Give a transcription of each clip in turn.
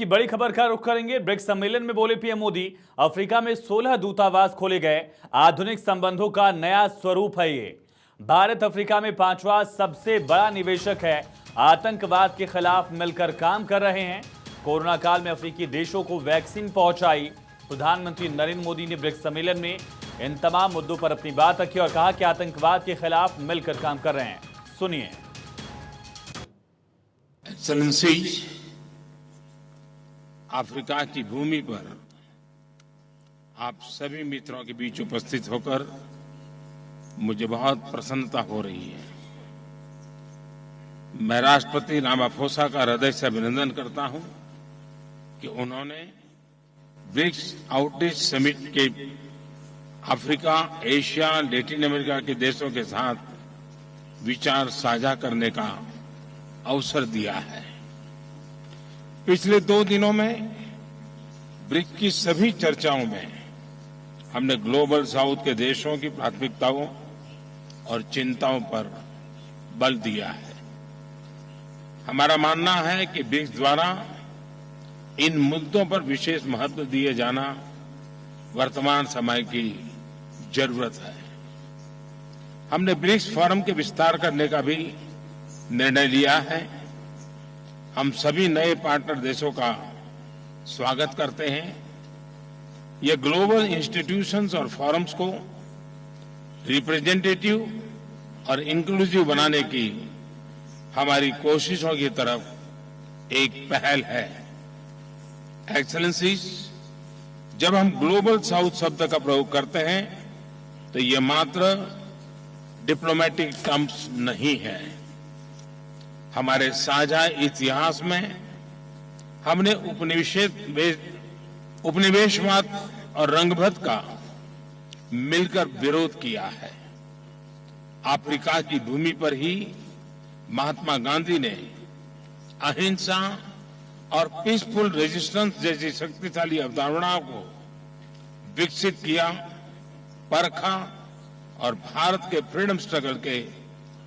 की बड़ी खबर का रुख करेंगे। ब्रिक्स सम्मेलन में बोले पीएम मोदी, अफ्रीका में 16 दूतावास खोले गए, आधुनिक संबंधों का नया स्वरूप है ये। भारत अफ्रीका में 5वां सबसे बड़ा निवेशक है, आतंकवाद के खिलाफ मिलकर काम कर रहे हैं। कोरोना काल में अफ्रीकी देशों को वैक्सीन पहुंचाई। प्रधानमंत्री नरेंद्र मोदी ने ब्रिक्स सम्मेलन में इन तमाम मुद्दों पर अपनी बात रखी और कहा कि आतंकवाद के खिलाफ मिलकर काम कर रहे हैं। सुनिए। अफ्रीका की भूमि पर आप सभी मित्रों के बीच उपस्थित होकर मुझे बहुत प्रसन्नता हो रही है। मैं राष्ट्रपति रामाफोसा का हृदय से अभिनंदन करता हूं कि उन्होंने ब्रिक्स आउटरीच समिट के अफ्रीका, एशिया, लैटिन अमेरिका के देशों के साथ विचार साझा करने का अवसर दिया है। पिछले 2 दिनों में ब्रिक्स की सभी चर्चाओं में हमने ग्लोबल साउथ के देशों की प्राथमिकताओं और चिंताओं पर बल दिया है। हमारा मानना है कि ब्रिक्स द्वारा इन मुद्दों पर विशेष महत्व दिए जाना वर्तमान समय की जरूरत है। हमने ब्रिक्स फोरम के विस्तार करने का भी निर्णय लिया है। हम सभी नए पार्टनर देशों का स्वागत करते हैं। ये ग्लोबल इंस्टीट्यूशंस और फोरम्स को रिप्रेजेंटेटिव और इंक्लूसिव बनाने की हमारी कोशिशों की तरफ एक पहल है। एक्सेलेंसीज, जब हम ग्लोबल साउथ शब्द का प्रयोग करते हैं तो ये मात्र डिप्लोमेटिक टर्म्स नहीं है। हमारे साझा इतिहास में हमने उपनिवेशवाद और रंगभेद का मिलकर विरोध किया है। अफ्रीका की भूमि पर ही महात्मा गांधी ने अहिंसा और पीसफुल रेजिस्टेंस जैसी शक्तिशाली अवधारणाओं को विकसित किया, परखा और भारत के फ्रीडम स्ट्रगल के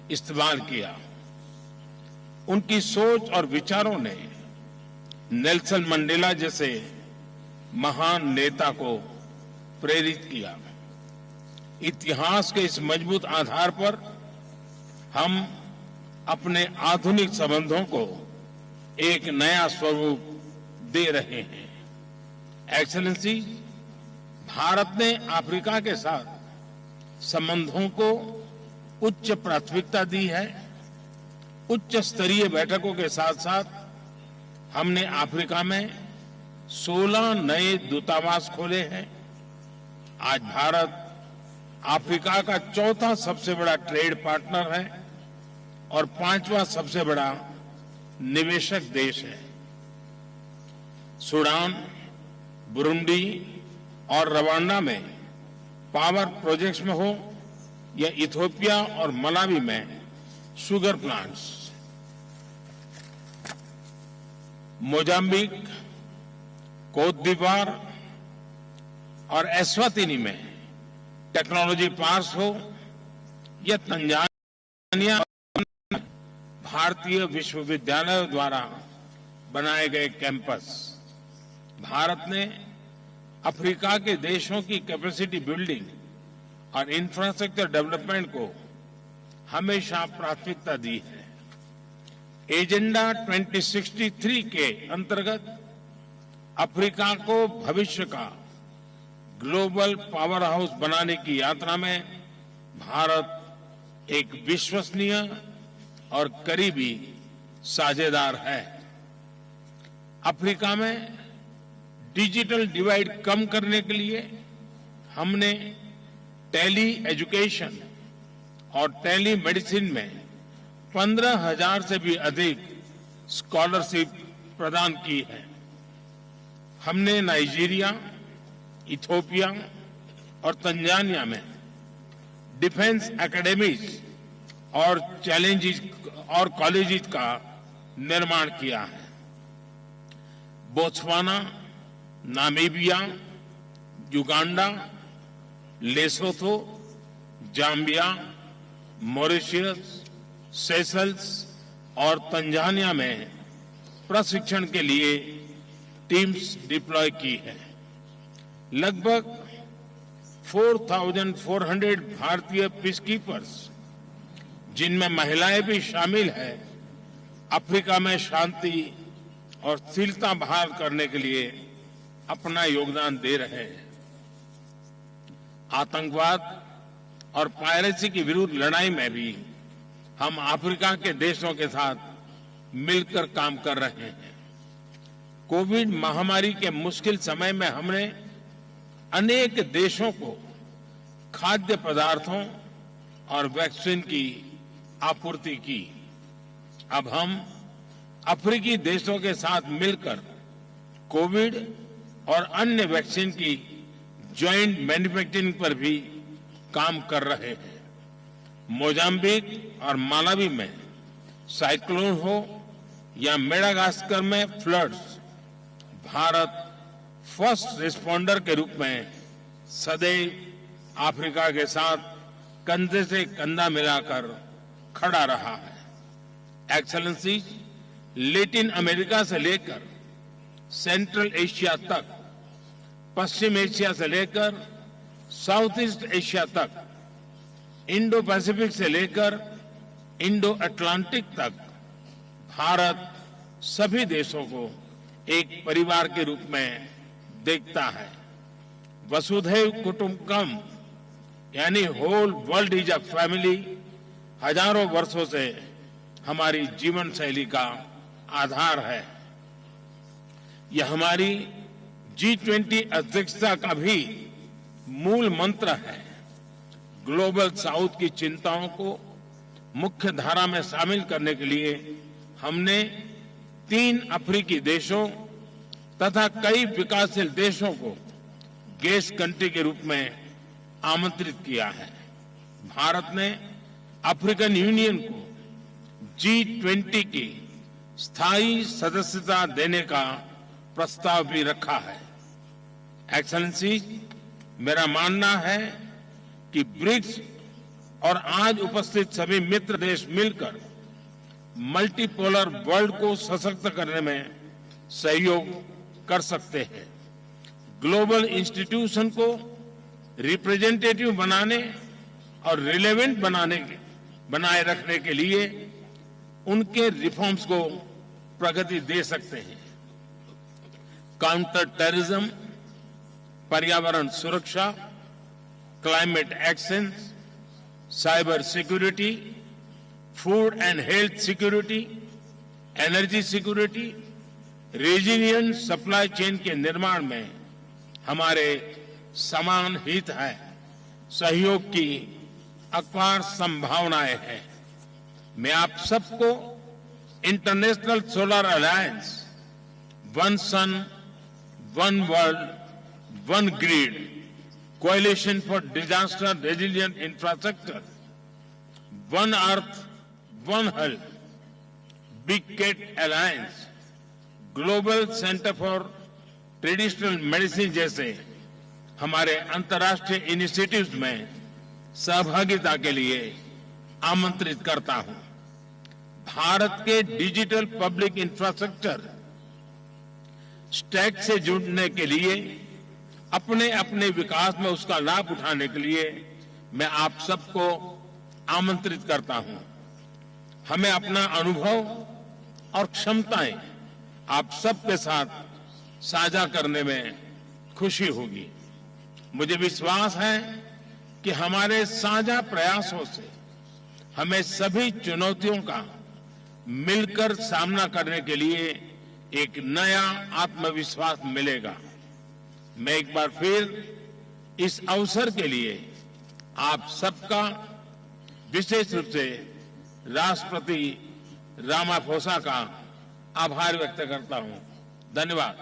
इस्तेमाल किया। उनकी सोच और विचारों ने नेल्सन मंडेला जैसे महान नेता को प्रेरित किया। इतिहास के इस मजबूत आधार पर हम अपने आधुनिक संबंधों को एक नया स्वरूप दे रहे हैं। एक्सेलेंसी, भारत ने अफ्रीका के साथ संबंधों को उच्च प्राथमिकता दी है। उच्च स्तरीय बैठकों के साथ साथ हमने अफ्रीका में 16 नए दूतावास खोले हैं। आज भारत अफ्रीका का चौथा सबसे बड़ा ट्रेड पार्टनर है और 5वां सबसे बड़ा निवेशक देश है। सूडान, बुरुंडी और रवांडा में पावर प्रोजेक्ट्स में हो या इथियोपिया और मलावी में शुगर प्लांट्स, मोजाम्बिक, कोत दीवार और एस्वातिनी में टेक्नोलॉजी पार्क्स हो या तंजानिया भारतीय विश्वविद्यालयों द्वारा बनाए गए कैंपस, भारत ने अफ्रीका के देशों की कैपेसिटी बिल्डिंग और इंफ्रास्ट्रक्चर डेवलपमेंट को हमेशा प्राथमिकता दी है। एजेंडा 2063 के अंतर्गत अफ्रीका को भविष्य का ग्लोबल पावर हाउस बनाने की यात्रा में भारत एक विश्वसनीय और करीबी साझेदार है। अफ्रीका में डिजिटल डिवाइड कम करने के लिए हमने टेली एजुकेशन और टेली मेडिसिन में 15,000 से भी अधिक स्कॉलरशिप प्रदान की है। हमने नाइजीरिया, इथियोपिया और तंजानिया में डिफेंस एकेडमीज और कॉलेजेस का निर्माण किया है। Botswana, Namibia, Uganda, Lesotho, Zambia, Mauritius, Seychelles और तंजानिया में प्रशिक्षण के लिए टीम्स डिप्लॉय की है। लगभग 4,400 भारतीय पीसकीपर्स, जिनमें महिलाएं भी शामिल हैं, अफ्रीका में शांति और स्थिरता बहाल करने के लिए अपना योगदान दे रहे हैं। आतंकवाद और पायरेसी के विरुद्ध लड़ाई में भी हम अफ्रीका के देशों के साथ मिलकर काम कर रहे हैं। कोविड महामारी के मुश्किल समय में हमने अनेक देशों को खाद्य पदार्थों और वैक्सीन की आपूर्ति की। अब हम अफ्रीकी देशों के साथ मिलकर कोविड और अन्य वैक्सीन की ज्वाइंट मैन्युफैक्चरिंग पर भी काम कर रहे हैं। मोजाम्बिक और मालावी में साइक्लोन हो या मेडागास्कर में फ्लड्स, भारत फर्स्ट रिस्पॉन्डर के रूप में सदैव अफ्रीका के साथ कंधे से कंधा मिलाकर खड़ा रहा है। एक्सेलेंसी, लैटिन अमेरिका से लेकर सेंट्रल एशिया तक, पश्चिम एशिया से लेकर साउथ ईस्ट एशिया तक, इंडो पैसिफिक से लेकर इंडो अटलांटिक तक, भारत सभी देशों को एक परिवार के रूप में देखता है। वसुधैव कुटुंबकम यानी whole world is a family हजारों वर्षों से हमारी जीवन शैली का आधार है। यह हमारी G20 अध्यक्षता का भी मूल मंत्र है। ग्लोबल साउथ की चिंताओं को मुख्य धारा में शामिल करने के लिए हमने 3 अफ्रीकी देशों तथा कई विकासशील देशों को गेस्ट कंट्री के रूप में आमंत्रित किया है। भारत ने अफ्रीकन यूनियन को G20 की स्थायी सदस्यता देने का प्रस्ताव भी रखा है। एक्सेलेंसी, मेरा मानना है कि ब्रिक्स और आज उपस्थित सभी मित्र देश मिलकर मल्टीपोलर वर्ल्ड को सशक्त करने में सहयोग कर सकते हैं। ग्लोबल इंस्टीट्यूशन को रिप्रेजेंटेटिव बनाने और रिलेवेंट बनाए रखने के लिए उनके रिफॉर्म्स को प्रगति दे सकते हैं। काउंटर टेररिज्म, पर्यावरण सुरक्षा, climate action, cyber security, food and health security, energy security, resilient supply chain के निर्माण में हमारे समान हित है। सहयोग की अपार संभावनाएं हैं। मैं आप सबको international solar alliance, one sun, one world, one grid, coalition for disaster resilient infrastructure, one earth, one health, big cat alliance, global centre for traditional medicine जैसे हमारे अंतर्राष्ट्रीय इनिशिएटिव्स में सहभागिता के लिए आमंत्रित करता हूं। भारत के डिजिटल पब्लिक इंफ्रास्ट्रक्चर स्टैक से जुड़ने के लिए, अपने अपने विकास में उसका लाभ उठाने के लिए मैं आप सबको आमंत्रित करता हूं। हमें अपना अनुभव और क्षमताएं आप सबके साथ साझा करने में खुशी होगी। मुझे विश्वास है कि हमारे साझा प्रयासों से हमें सभी चुनौतियों का मिलकर सामना करने के लिए एक नया आत्मविश्वास मिलेगा। मैं एक बार फिर इस अवसर के लिए आप सबका विशेष रूप से राष्ट्रपति रामाफोसा का आभार व्यक्त करता हूं। धन्यवाद।